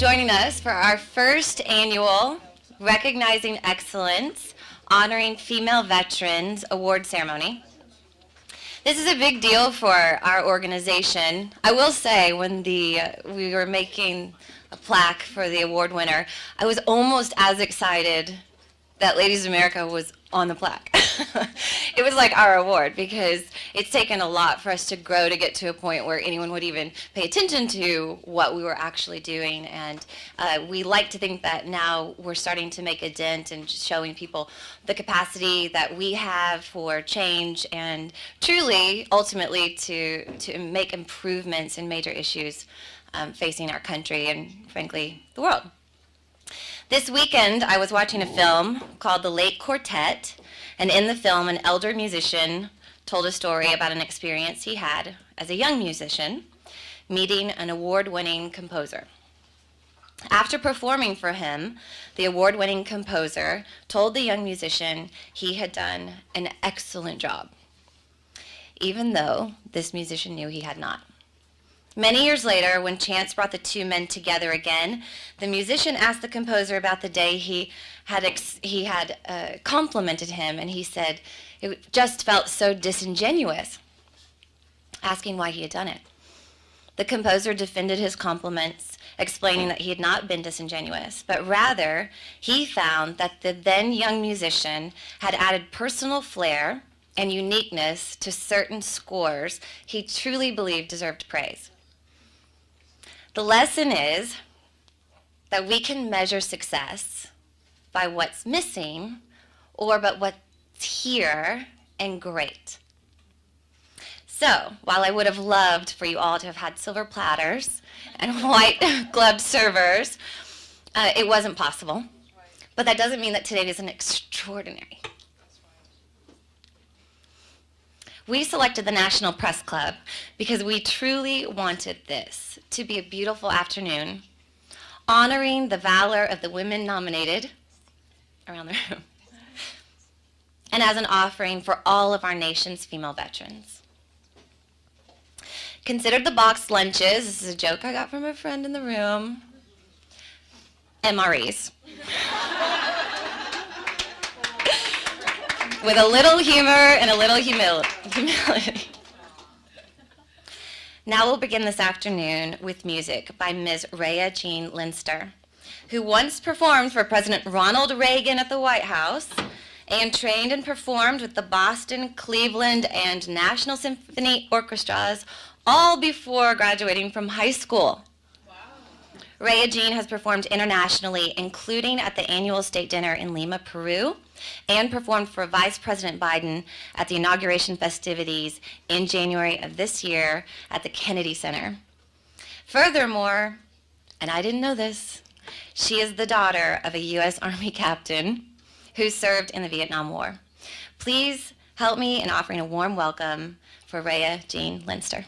joining us for our first annual Recognizing Excellence, Honoring Female Veterans Award Ceremony. This is a big deal for our organization. I will say, when we were making a plaque for the award winner, I was almost as excited that Ladies of America was on the plaque. It was like our award, because it's taken a lot for us to grow to get to a point where anyone would even pay attention to what we were actually doing. And we like to think that now we're starting to make a dent and showing people the capacity that we have for change and truly, ultimately, to make improvements in major issues facing our country and, frankly, the world. This weekend, I was watching a film called The Late Quartet, and in the film, an elder musician told a story about an experience he had as a young musician meeting an award-winning composer. After performing for him, the award-winning composer told the young musician he had done an excellent job, even though this musician knew he had not. Many years later, when chance brought the two men together again, the musician asked the composer about the day he had complimented him, and he said it just felt so disingenuous, asking why he had done it. The composer defended his compliments, explaining that he had not been disingenuous, but rather he found that the then young musician had added personal flair and uniqueness to certain scores he truly believed deserved praise. The lesson is that we can measure success by what's missing or by what's here and great. So, while I would have loved for you all to have had silver platters and white gloved servers, it wasn't possible. But that doesn't mean that today isn't extraordinary. We selected the National Press Club because we truly wanted this to be a beautiful afternoon, honoring the valor of the women nominated around the room, and as an offering for all of our nation's female veterans. Consider the boxed lunches, this is a joke I got from a friend in the room, MREs. With a little humor and a little humility. Now we'll begin this afternoon with music by Ms. Rhea Jean Lindsey, who once performed for President Ronald Reagan at the White House and trained and performed with the Boston, Cleveland, and National Symphony Orchestras, all before graduating from high school. Rhea Jean has performed internationally, including at the annual state dinner in Lima, Peru, and performed for Vice President Biden at the inauguration festivities in January of this year at the Kennedy Center. Furthermore, and I didn't know this, she is the daughter of a U.S. Army captain who served in the Vietnam War. Please help me in offering a warm welcome for Rhea Jean Lindsey.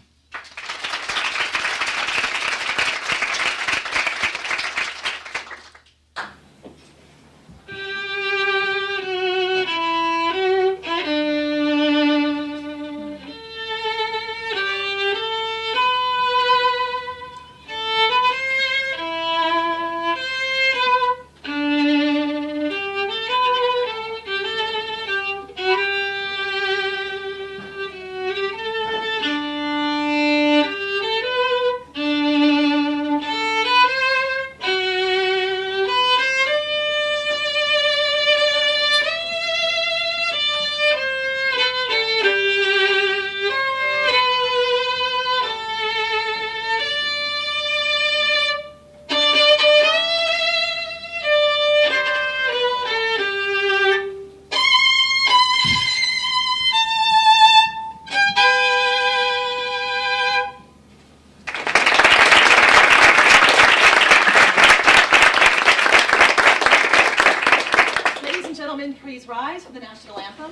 Please rise for the national anthem.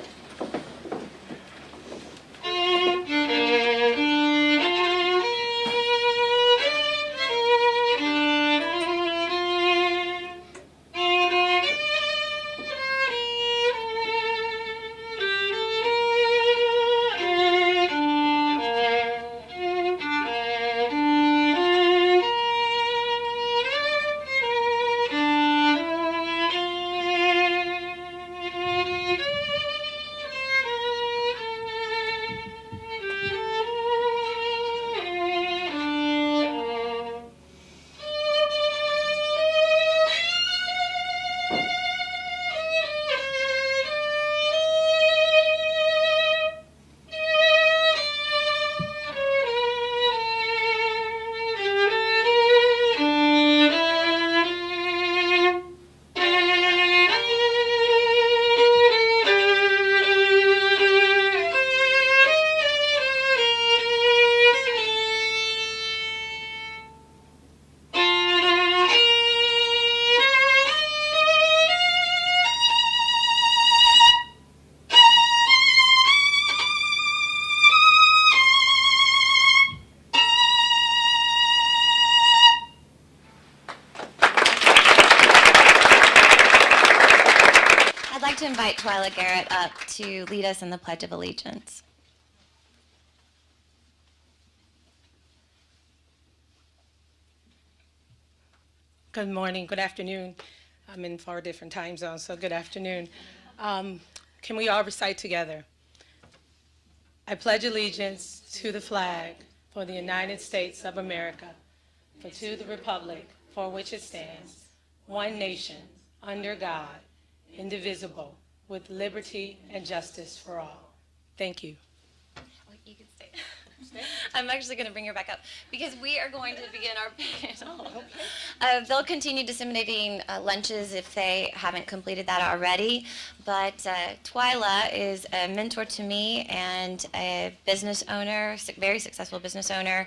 invite Twyla Garrett up to lead us in the Pledge of Allegiance. Good morning, good afternoon. I'm in 4 different time zones, so good afternoon. Can we all recite together? I pledge allegiance to the flag for the United States of America, for to the republic for which it stands, one nation, under God, indivisible, with liberty and justice for all. Thank you. You can stay. I'm actually going to bring her back up because we are going to begin our panel. They'll continue disseminating lunches if they haven't completed that already. But Twyla is a mentor to me and a business owner, very successful business owner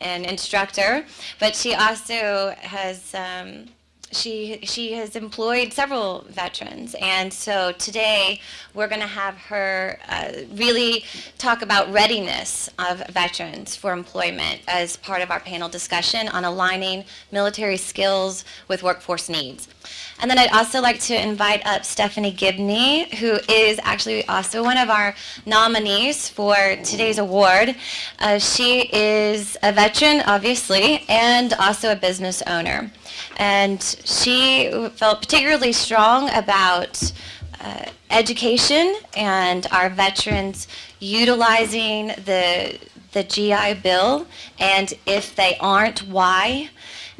and instructor. But she also has she has employed several veterans, and so today we're going to have her really talk about readiness of veterans for employment as part of our panel discussion on aligning military skills with workforce needs. And then I'd also like to invite up Stephanie Gibney, who is actually also one of our nominees for today's award. She is a veteran, obviously, and also a business owner. And she felt particularly strong about education and our veterans utilizing the GI Bill, and if they aren't, why?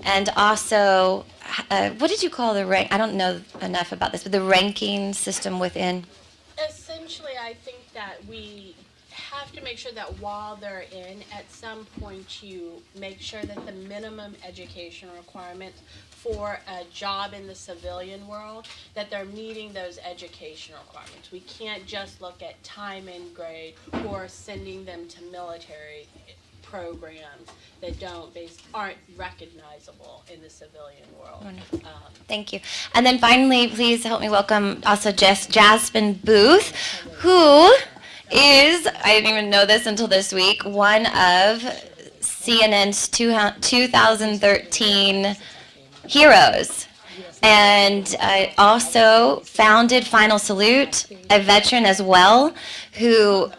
And also, what did you call the rank? I don't know enough about this, but the ranking system within. Essentially, I think that we have to make sure that while they're in, at some point you make sure that the minimum education requirements for a job in the civilian world, that they're meeting those education requirements. We can't just look at time and grade or sending them to military programs that aren't recognizable in the civilian world. Wonderful. Thank you. And then finally, please help me welcome also Jasmine Booth, who is, I didn't even know this until this week, one of CNN's 2013 heroes. And also founded Final Salute, a veteran as well, who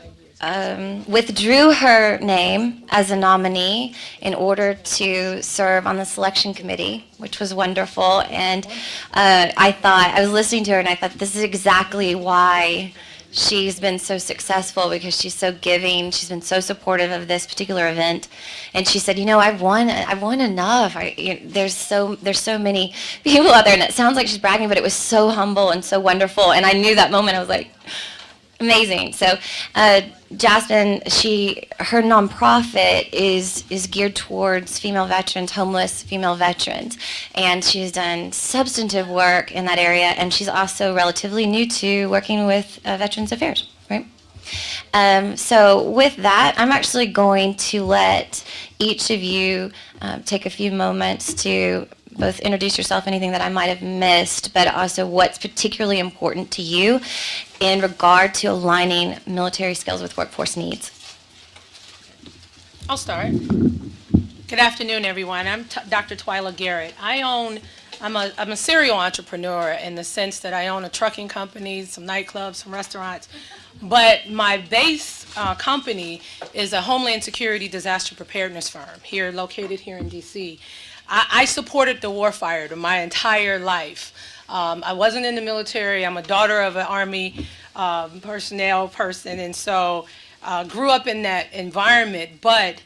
withdrew her name as a nominee in order to serve on the selection committee, which was wonderful. And I was listening to her and I thought, this is exactly why she's been so successful, because she's so giving. She's been so supportive of this particular event. And she said, I've won enough. There's so many people out there, and it sounds like she's bragging, but it was so humble and so wonderful. And I knew that moment, I was like, amazing. So Jasmine, her nonprofit is geared towards female veterans, homeless female veterans, and she's done substantive work in that area. And she's also relatively new to working with Veterans Affairs, right? So with that, I'm actually going to let each of you take a few moments to both introduce yourself, anything that I might have missed, but also what's particularly important to you in regard to aligning military skills with workforce needs. I'll start. Good afternoon, everyone. I'm Dr. Twyla Garrett. I'm a serial entrepreneur in the sense that I own a trucking company, some nightclubs, some restaurants. But my base company is a Homeland Security disaster preparedness firm located here in D.C. I supported the warfighter my entire life. I wasn't in the military. I'm a daughter of an Army personnel person, and so grew up in that environment, but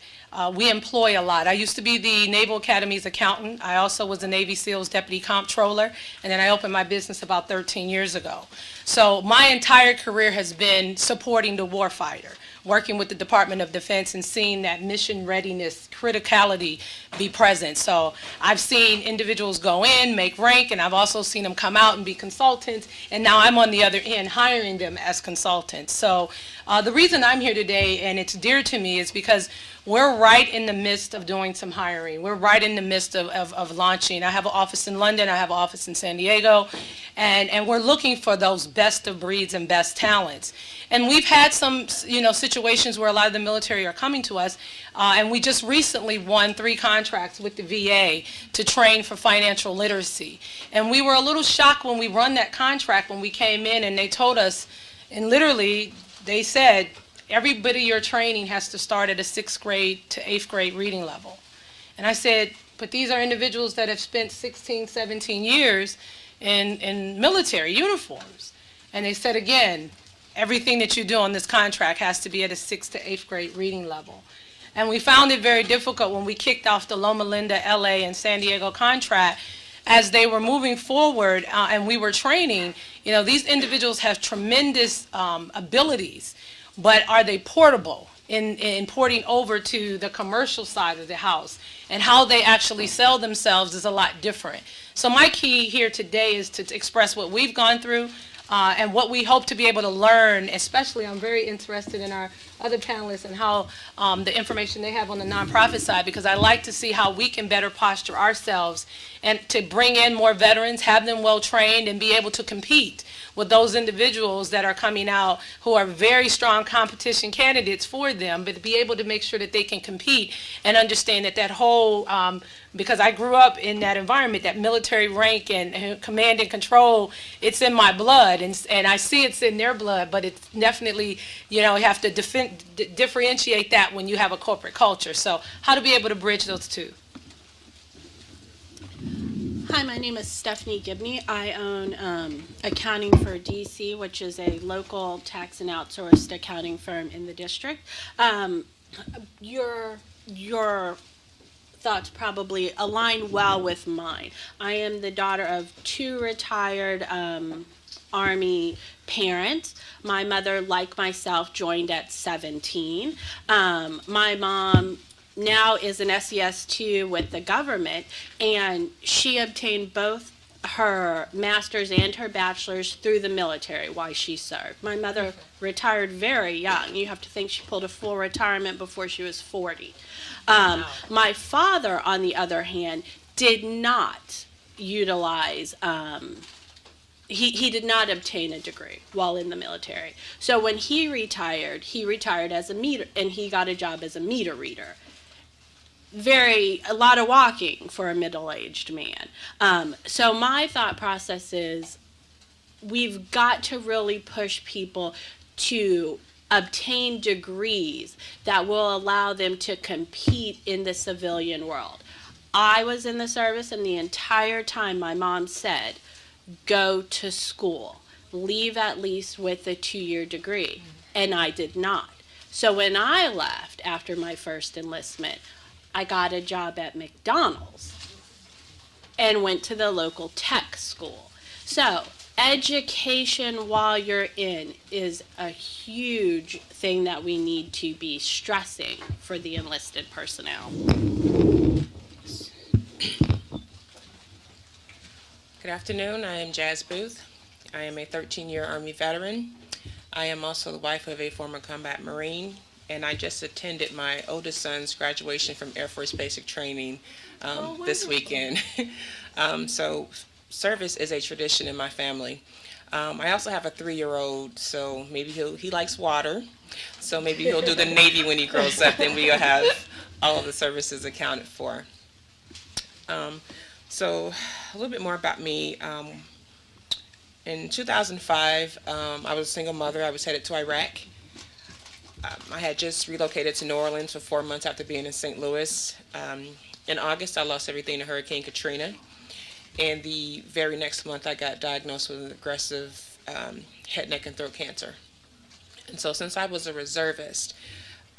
we employ a lot. I used to be the Naval Academy's accountant. I also was the Navy SEALs Deputy Comptroller, and then I opened my business about 13 years ago. So my entire career has been supporting the warfighter, working with the Department of Defense and seeing that mission readiness criticality be present. So I've seen individuals go in, make rank, and I've also seen them come out and be consultants, and now I'm on the other end hiring them as consultants. So The reason I'm here today, and it's dear to me, is because we're right in the midst of doing some hiring. We're right in the midst of launching. I have an office in London, I have an office in San Diego, and we're looking for those best of breeds and best talents. And we've had some, situations where a lot of the military are coming to us, and we just recently won 3 contracts with the VA to train for financial literacy. And we were a little shocked when we won that contract when we came in, and they told us, and literally, they said, everybody you're training has to start at a 6th grade to 8th grade reading level. And I said, but these are individuals that have spent 16, 17 years in military uniforms. And they said, again, everything that you do on this contract has to be at a 6th to 8th grade reading level. And we found it very difficult when we kicked off the Loma Linda, LA, and San Diego contract. As they were moving forward and we were training, these individuals have tremendous abilities, but are they portable in porting over to the commercial side of the house? And how they actually sell themselves is a lot different. So my key here today is to express what we've gone through and what we hope to be able to learn. Especially, I'm very interested in our other panelists and how the information they have on the nonprofit side, because I like to see how we can better posture ourselves and to bring in more veterans, have them well trained, and be able to compete with those individuals that are coming out who are very strong competition candidates for them, but to be able to make sure that they can compete and understand that whole, because I grew up in that environment, that military rank and command and control, it's in my blood, and I see it's in their blood, but it's definitely, you have to differentiate that when you have a corporate culture. So how to be able to bridge those two. Hi, my name is Stephanie Gibney. I own Accounting for DC, which is a local tax and outsourced accounting firm in the district. Your thoughts probably align well with mine. I am the daughter of 2 retired Army parents. My mother, like myself, joined at 17. My mom now is an SES2 with the government, and she obtained both her master's and her bachelor's through the military while she served. My mother retired very young. You have to think she pulled a full retirement before she was 40. My father, on the other hand, did not utilize he did not obtain a degree while in the military. So when he retired as a meter, and he got a job as a meter reader. A lot of walking for a middle-aged man. So my thought process is we've got to really push people to obtain degrees that will allow them to compete in the civilian world. I was in the service, and the entire time my mom said, go to school, leave at least with a 2-year degree, and I did not. So when I left after my first enlistment, I got a job at McDonald's and went to the local tech school. So education while you're in is a huge thing that we need to be stressing for the enlisted personnel. Good afternoon. I am Jazz Booth. I am a 13-year Army veteran. I am also the wife of a former combat Marine, and I just attended my oldest son's graduation from Air Force Basic Training this weekend. So service is a tradition in my family. I also have a 3-year-old, so maybe he likes water, so maybe he'll do the Navy when he grows up, then we'll have all of the services accounted for. So a little bit more about me. In 2005, I was a single mother. I was headed to Iraq. I had just relocated to New Orleans for 4 months after being in St. Louis. In August, I lost everything to Hurricane Katrina. And the very next month, I got diagnosed with an aggressive head, neck, and throat cancer. And so since I was a reservist,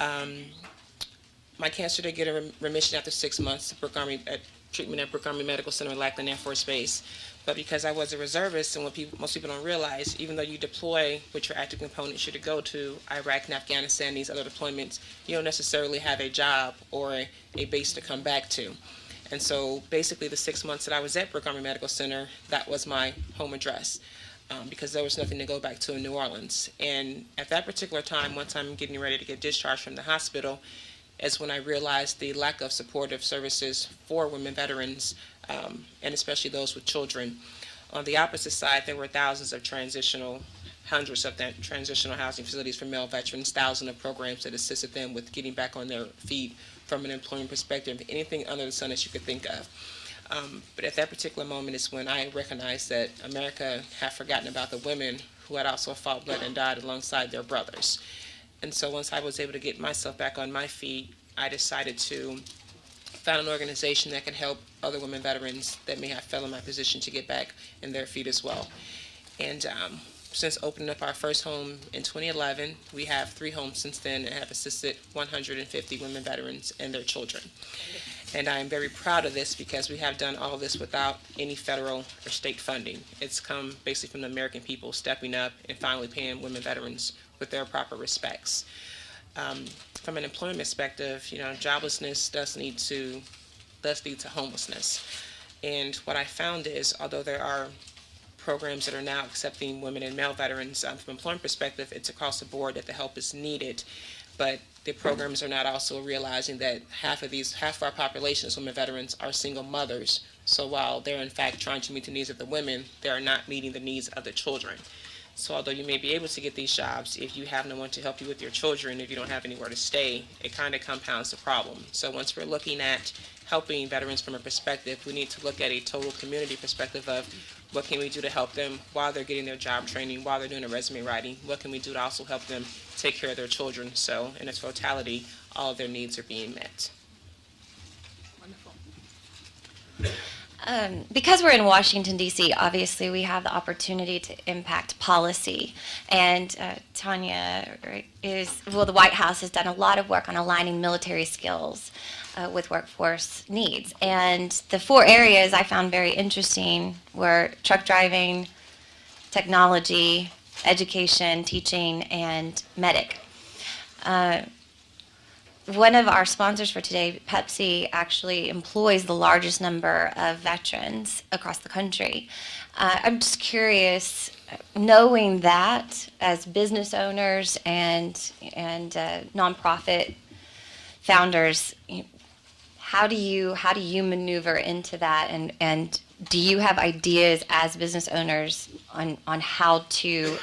my cancer did get a remission after 6 months at treatment at Brooke Army Medical Center in Lackland Air Force Base. But because I was a reservist, and what most people don't realize, even though you deploy with your active component should it go to Iraq and Afghanistan, these other deployments, you don't necessarily have a job or a base to come back to. And so basically the 6 months that I was at Brooke Army Medical Center, that was my home address. because there was nothing to go back to in New Orleans. And at that particular time, once I'm getting ready to get discharged from the hospital, is when I realized the lack of supportive services for women veterans, and especially those with children. On the opposite side, there were thousands of hundreds of transitional housing facilities for male veterans, thousands of programs that assisted them with getting back on their feet from an employment perspective, anything under the sun that you could think of. But at that particular moment is when I recognized that America had forgotten about the women who had also fought, bled, and died alongside their brothers. And so once I was able to get myself back on my feet, I decided to found an organization that can help other women veterans that may have fell in my position to get back in their feet as well. And since opening up our first home in 2011, we have 3 homes since then and have assisted 150 women veterans and their children. And I am very proud of this because we have done all of this without any federal or state funding. It's come basically from the American people stepping up and finally paying women veterans with their proper respects. From an employment perspective, joblessness does lead to homelessness. And what I found is, although there are programs that are now accepting women and male veterans, from an employment perspective, it's across the board that the help is needed. But the programs are not also realizing that half of our population as women veterans are single mothers. So while they're in fact trying to meet the needs of the women, they are not meeting the needs of the children. So although you may be able to get these jobs, if you have no one to help you with your children, if you don't have anywhere to stay, it kind of compounds the problem. So once we're looking at helping veterans from a perspective, we need to look at a total community perspective of what can we do to help them while they're getting their job training, while they're doing their resume writing, what can we do to also help them take care of their children, so in its totality, all of their needs are being met. Wonderful. Because we're in Washington, D.C., obviously we have the opportunity to impact policy. And Tanya the White House has done a lot of work on aligning military skills with workforce needs. And the 4 areas I found very interesting were truck driving, technology, education, teaching, and medic. One of our sponsors for today, Pepsi, actually employs the largest number of veterans across the country. I'm just curious, knowing that as business owners and nonprofit founders, how do you maneuver into that, and do you have ideas as business owners on how to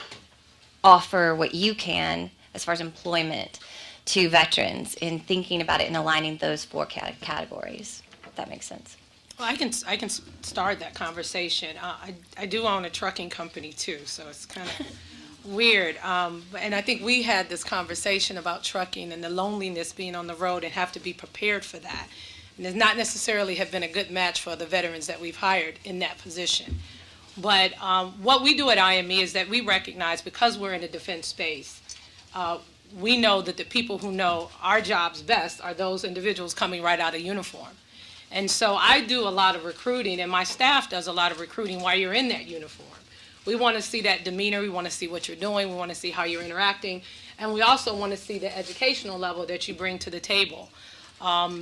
offer what you can as far as employment to veterans in thinking about it and aligning those 4 categories, if that makes sense? Well, I can start that conversation. I do own a trucking company too, so it's kind of weird. And I think we had this conversation about trucking and the loneliness being on the road and have to be prepared for that. And does not necessarily have been a good match for the veterans that we've hired in that position. But what we do at IME is that we recognize, because we're in the defense space, we know that the people who know our jobs best are those individuals coming right out of uniform. And so I do a lot of recruiting, and my staff does a lot of recruiting while you're in that uniform. We want to see that demeanor, we want to see what you're doing, we want to see how you're interacting, and we also want to see the educational level that you bring to the table.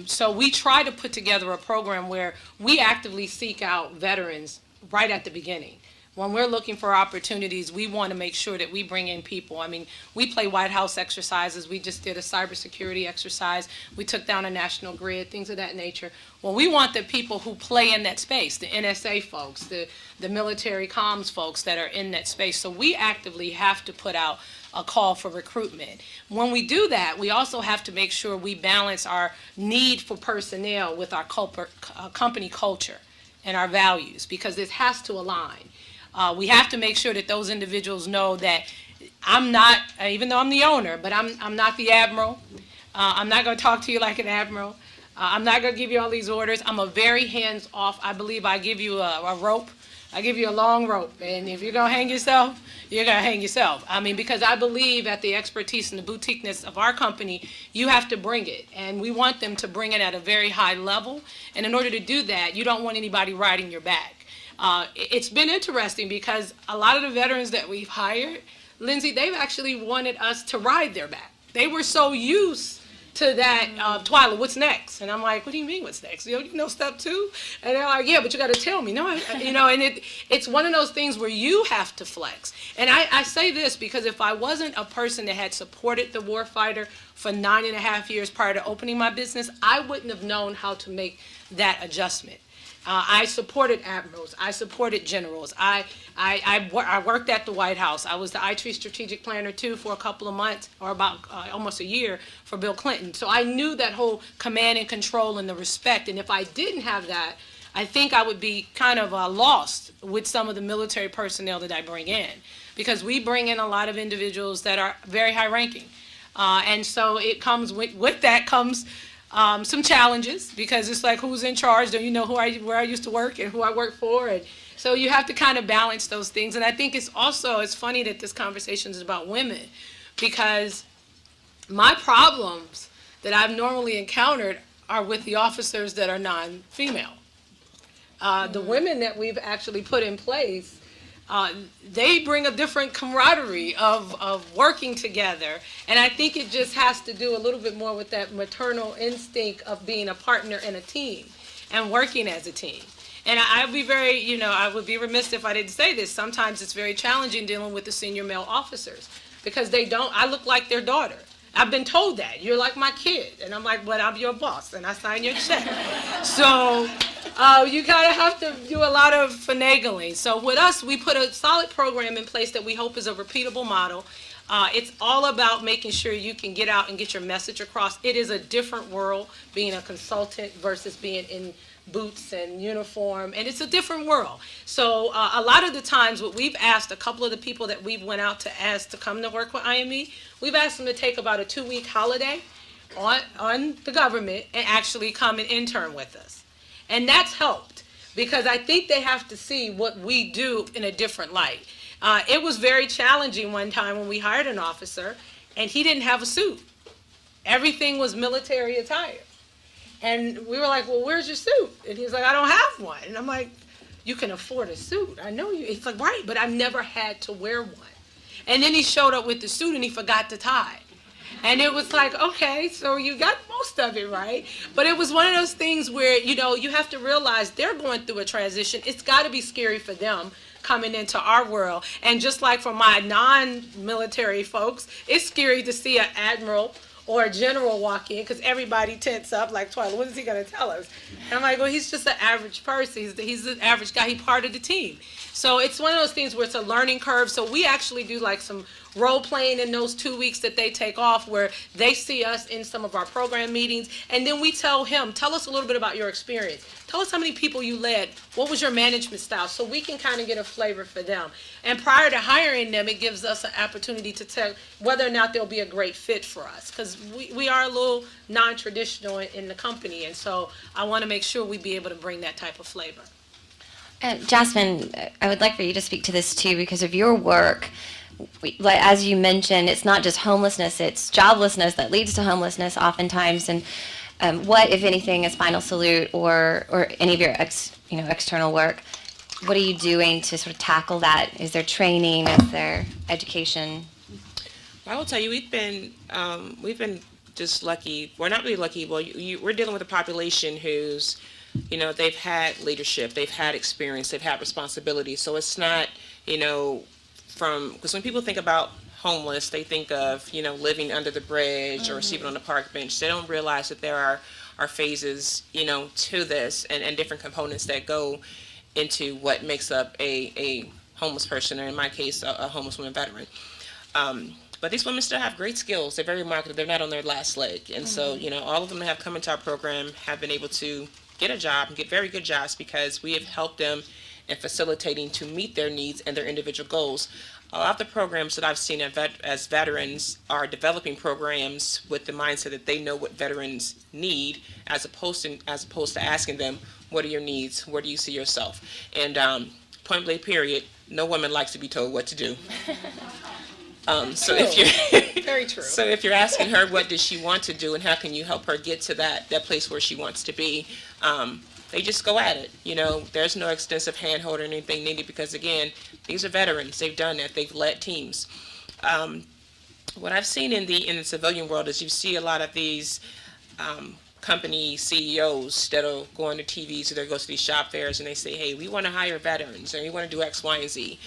So we try to put together a program where we actively seek out veterans right at the beginning. When we're looking for opportunities, we want to make sure that we bring in people. I mean, we play White House exercises. We just did a cybersecurity exercise. We took down a national grid, things of that nature. Well, we want the people who play in that space, the NSA folks, the military comms folks that are in that space. So we actively have to put out a call for recruitment. When we do that, we also have to make sure we balance our need for personnel with our company culture and our values, because this has to align. We have to make sure that those individuals know that I'm not, even though I'm the owner, but I'm not the admiral. I'm not going to talk to you like an admiral. I'm not going to give you all these orders. I'm a very hands-off. I believe I give you a rope. I give you a long rope. And if you're going to hang yourself, you're going to hang yourself. I mean, because I believe at the expertise and the boutiqueness of our company, you have to bring it. And we want them to bring it at a very high level. And in order to do that, you don't want anybody riding your back. It's been interesting because a lot of the veterans that we've hired, Lindsey, they've actually wanted us to ride their back. They were so used to that, Twyla, what's next? And I'm like, what do you mean what's next? You know step 2? And they're like, yeah, but you got to tell me. No, and it's one of those things where you have to flex. And I say this because if I wasn't a person that had supported the warfighter for 9.5 years prior to opening my business, I wouldn't have known how to make that adjustment. I supported admirals. I supported generals. I worked at the White House. I was the I-Tree strategic planner too for a couple of months, or about almost a year, for Bill Clinton. So I knew that whole command and control and the respect. And if I didn't have that, I think I would be kind of lost with some of the military personnel that I bring in, because we bring in a lot of individuals that are very high ranking. And so it comes with that comes some challenges, because it's like, who's in charge? Don't you know where I used to work and who I work for? And so you have to kind of balance those things. And I think it's funny that this conversation is about women, because my problems that I've normally encountered are with the officers that are non-female. The women that we've actually put in place, they bring a different camaraderie of working together. And I think it just has to do a little bit more with that maternal instinct of being a partner in a team and working as a team. And I'd be I would be remiss if I didn't say this. Sometimes it's very challenging dealing with the senior male officers, because I look like their daughter. I've been told that. You're like my kid. And I'm like, but I'm your boss, and I sign your check. So you kind of have to do a lot of finagling. So with us, we put a solid program in place that we hope is a repeatable model. It's all about making sure you can get out and get your message across. It is a different world being a consultant versus being in boots and uniform, and it's a different world. So a lot of the times what we've asked a couple of the people that we've went out to ask to come to work with IME, we've asked them to take about a 2-week holiday on the government and actually come and intern with us. And that's helped, because I think they have to see what we do in a different light. It was very challenging one time when we hired an officer and he didn't have a suit. Everything was military attire. And we were like, well, where's your suit? And he's like, I don't have one. And I'm like, you can afford a suit. I know you. He's like, right, but I've never had to wear one. And then he showed up with the suit and he forgot to tie. And it was like, okay, so you got most of it right. But it was one of those things where, you have to realize they're going through a transition. It's got to be scary for them coming into our world. And just like for my non-military folks, it's scary to see an admiral or a general walk in, because everybody tense up like, Twyla, what is he going to tell us? And I'm like, well, he's just an average person. He's an average guy. He's part of the team. So it's one of those things where it's a learning curve. So we actually do like some role playing in those 2 weeks that they take off, where they see us in some of our program meetings, and then we tell us a little bit about your experience. Tell us how many people you led. What was your management style? So we can kind of get a flavor for them. And prior to hiring them, it gives us an opportunity to tell whether or not they'll be a great fit for us, because we are a little non-traditional in the company, and so I want to make sure we be able to bring that type of flavor. Jasmine, I would like for you to speak to this too, because of your work. As you mentioned, it's not just homelessness, it's joblessness that leads to homelessness oftentimes. And what, if anything, is Final Salute or any of your external work, what are you doing to sort of tackle that? Is there training? Is there education? I will tell you, we've been just lucky. We're not really lucky. Well, we're dealing with a population who's, they've had leadership, they've had experience, they've had responsibility. So it's not, because when people think about homeless, they think of, living under the bridge or sleeping on the park bench. They don't realize that there are phases, to this and different components that go into what makes up a homeless person, or in my case, a homeless woman veteran. But these women still have great skills. They're very remarkable. They're not on their last leg. And so, all of them that have come into our program have been able to get a job and get very good jobs, because we have helped them in facilitating to meet their needs and their individual goals. A lot of the programs that I've seen as veterans are developing programs with the mindset that they know what veterans need, as opposed to asking them, what are your needs? Where do you see yourself? And point blank period, no woman likes to be told what to do. So if you're very true. So if you're asking her what does she want to do and how can you help her get to that place where she wants to be, they just go at it. There's no extensive handhold or anything needed, because again, these are veterans. They've done that. They've led teams. What I've seen in the civilian world is you see a lot of these company CEOs that'll go on the TVs or they'll go to these shop fairs and they say, hey, we want to hire veterans and we want to do X, Y, and Z.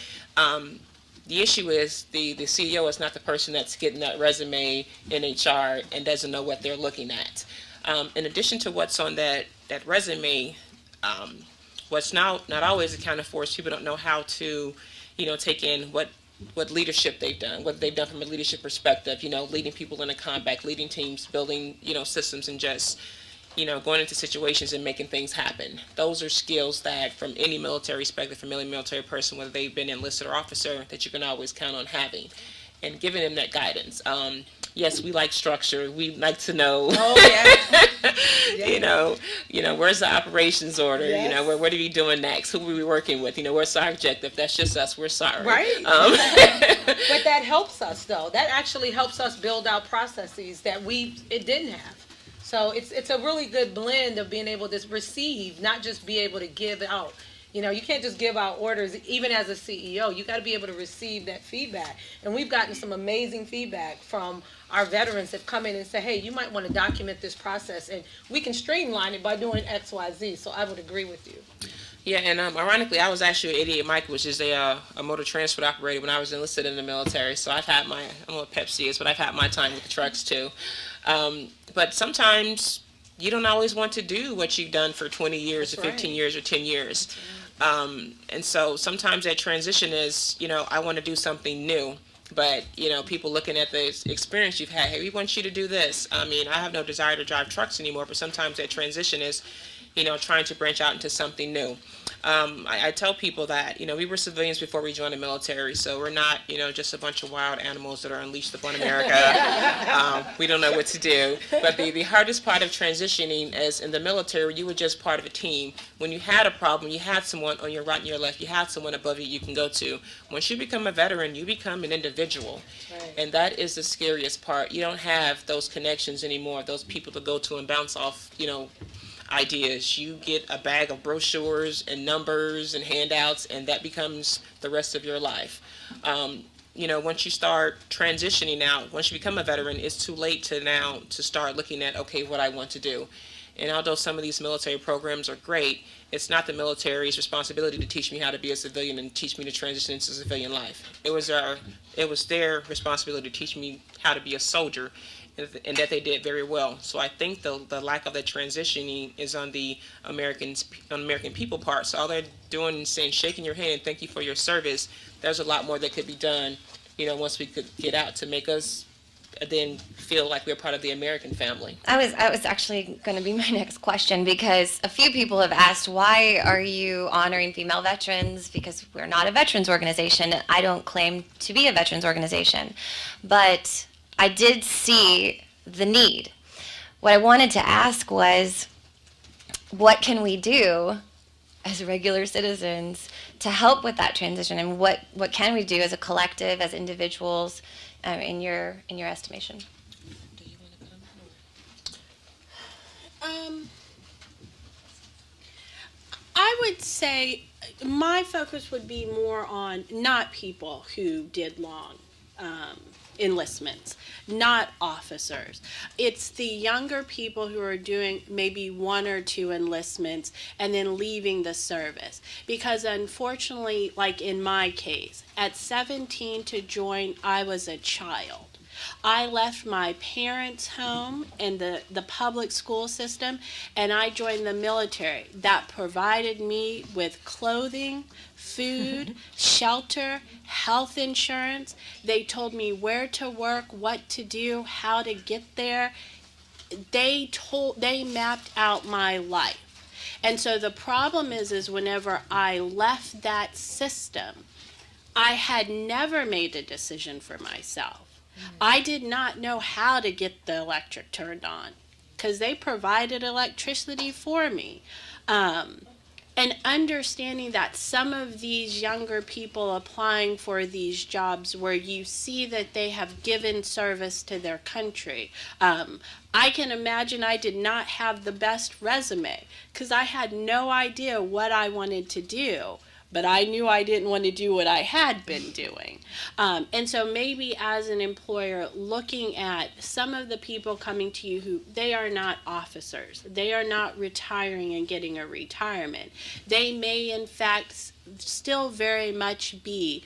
The issue is the CEO is not the person that's getting that resume in HR and doesn't know what they're looking at. In addition to what's on that resume, what's not always accounted for is people don't know how to, take in what leadership they've done, what they've done from a leadership perspective, leading people into combat, leading teams, building, systems, and just, going into situations and making things happen. Those are skills that from any military perspective, from any military person, whether they've been enlisted or officer, that you can always count on having and giving them that guidance. Yes, we like structure. We like to know, where's the operations order? Yes. What are we doing next? Who are we working with? Where's our objective? That's just us. We're sorry. Right. But that helps us, though. That actually helps us build out processes that it didn't have. So it's a really good blend of being able to receive, not just be able to give out. You can't just give out orders, even as a CEO. You got to be able to receive that feedback. And we've gotten some amazing feedback from our veterans that come in and say, hey, you might want to document this process, and we can streamline it by doing X, Y, Z. So I would agree with you. Yeah, and ironically, I was actually at 88 Mike, which is a motor transport operator when I was enlisted in the military. So I've had I don't know what Pepsi is, but I've had my time with the trucks too. But sometimes you don't always want to do what you've done for 20 years or 15 years or 10 years. And so sometimes that transition is, I want to do something new. But, people looking at the experience you've had, hey, we want you to do this. I have no desire to drive trucks anymore, but sometimes that transition is, trying to branch out into something new. I tell people that, we were civilians before we joined the military, so we're not, just a bunch of wild animals that are unleashed upon America. We don't know what to do. But the hardest part of transitioning is in the military, you were just part of a team. When you had a problem, you had someone on your right and your left, you had someone above you can go to. Once you become a veteran, you become an individual. Right. And that is the scariest part. You don't have those connections anymore, those people to go to and bounce off, ideas. You get a bag of brochures and numbers and handouts, and that becomes the rest of your life. Once you start transitioning out, once you become a veteran, it's too late to start looking at, okay, what I want to do. And although some of these military programs are great, it's not the military's responsibility to teach me how to be a civilian and teach me to transition into civilian life. It was their responsibility to teach me how to be a soldier, and that they did very well. So I think the lack of that transitioning is on the American people part. So all they're doing is saying, shaking your hand, thank you for your service. There's a lot more that could be done, once we could get out to make us then feel like we're part of the American family. I was actually going to be my next question, because a few people have asked, why are you honoring female veterans? Because we're not a veterans organization. I don't claim to be a veterans organization. But I did see the need. What I wanted to ask was, what can we do as regular citizens to help with that transition, and what can we do as a collective, as individuals, in your estimation? Do you want to I would say my focus would be more on not people who did long enlistments, not officers. It's the younger people who are doing maybe 1 or 2 enlistments and then leaving the service. Because unfortunately, like in my case, at 17 to join, I was a child. I left my parents' home and the public school system, and I joined the military. That provided me with clothing, food, shelter, health insurance. They told me where to work, what to do, how to get there. They mapped out my life. And so the problem is whenever I left that system, I had never made a decision for myself. I did not know how to get the electric turned on because they provided electricity for me. And understanding that some of these younger people applying for these jobs where you see that they have given service to their country. I can imagine I did not have the best resume because I had no idea what I wanted to do. but I knew I didn't want to do what I had been doing. And so maybe as an employer, looking at some of the people coming to you who they are not officers, they are not retiring and getting a retirement. They may in fact still very much be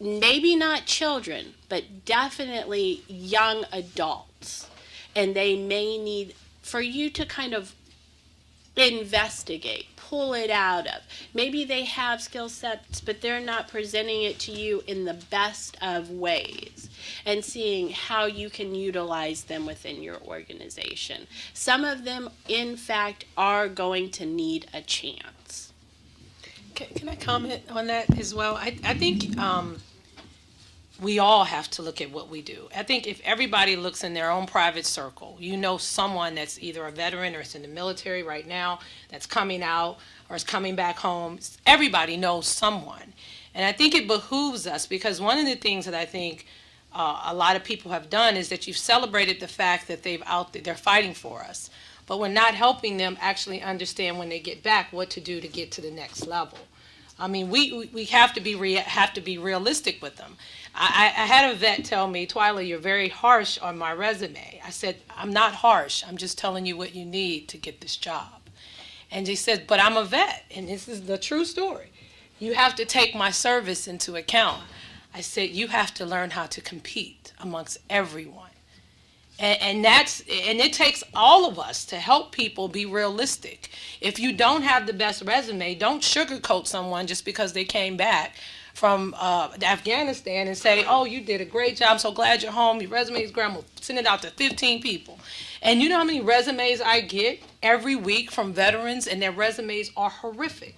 maybe not children, but definitely young adults. And they may need for you to kind of investigate, pull it out of. Maybe they have skill sets, but they're not presenting it to you in the best of ways, and seeing how you can utilize them within your organization. Some of them, in fact, are going to need a chance. Can I comment on that as well? I think we all have to look at what we do. I think if everybody looks in their own private circle, you know someone that's either a veteran or is in the military right now that's coming out or is coming back home. Everybody knows someone. And I think it behooves us, because one of the things that I think a lot of people have done is that you've celebrated the fact that they're fighting for us, but we're not helping them actually understand when they get back what to do to get to the next level. I mean, we have to be realistic with them. I had a vet tell me, Twyla, you're very harsh on my resume. I said, I'm not harsh. I'm just telling you what you need to get this job. And he said, but I'm a vet, and this is the true story. You have to take my service into account. I said, you have to learn how to compete amongst everyone. And it takes all of us to help people be realistic. If you don't have the best resume, don't sugarcoat someone just because they came back from Afghanistan and say, oh, you did a great job, I'm so glad you're home, your resume is great, I'm going to send it out to 15 people. And you know how many resumes I get every week from veterans, and their resumes are horrific.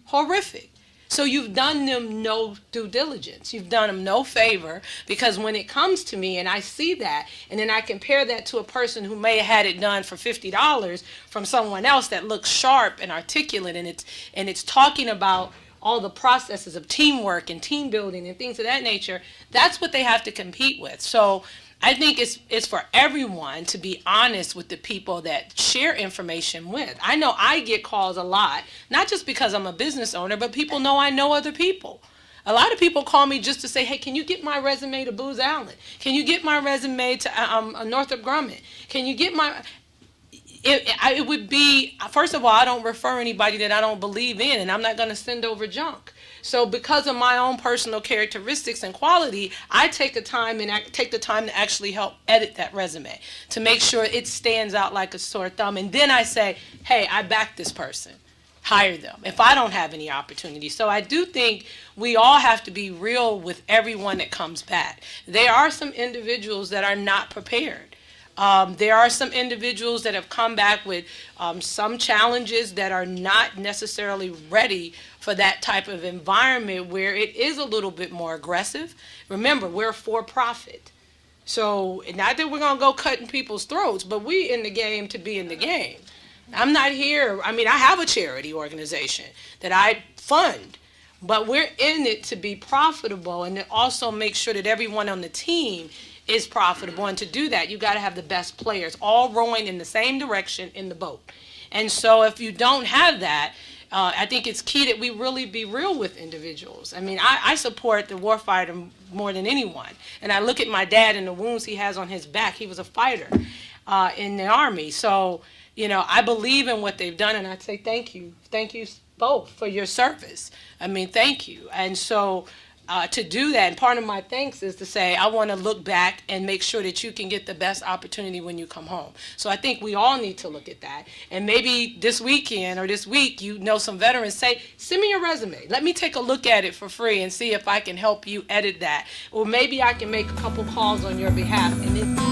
Horrific. So you've done them no due diligence. You've done them no favor, because when it comes to me and I see that, and then I compare that to a person who may have had it done for $50 from someone else that looks sharp and articulate, and it's talking about all the processes of teamwork and team building and things of that nature, that's what they have to compete with. So I think it's for everyone to be honest with the people that share information with. I know I get calls a lot, not just because I'm a business owner, but people know I know other people. A lot of people call me just to say, hey, can you get my resume to Booz Allen? Can you get my resume to Northrop Grumman? Can you get my... It would be, first of all, I don't refer anybody that I don't believe in, and I'm not going to send over junk. So because of my own personal characteristics and quality, I take the time to actually help edit that resume to make sure it stands out like a sore thumb. And then I say, hey, I back this person. Hire them if I don't have any opportunity. So I do think we all have to be real with everyone that comes back. There are some individuals that are not prepared. There are some individuals that have come back with some challenges that are not necessarily ready for that type of environment where it is a little bit more aggressive. Remember, we're for profit. So not that we're going to go cutting people's throats, but we in the game to be in the game. I'm not here. I mean, I have a charity organization that I fund, but we're in it to be profitable and to also make sure that everyone on the team is profitable. And to do that, you got to have the best players all rowing in the same direction in the boat. And so if you don't have that, I think it's key that we really be real with individuals. I mean, I support the warfighter more than anyone. And I look at my dad and the wounds he has on his back. He was a fighter in the Army. So, you know, I believe in what they've done, and I'd say thank you. Thank you both for your service. I mean, thank you. And so to do that, and part of my thanks is to say I want to look back and make sure that you can get the best opportunity when you come home. So I think we all need to look at that. And maybe this weekend or this week, you know, some veterans say, send me your resume. Let me take a look at it for free and see if I can help you edit that. Or maybe I can make a couple calls on your behalf. And then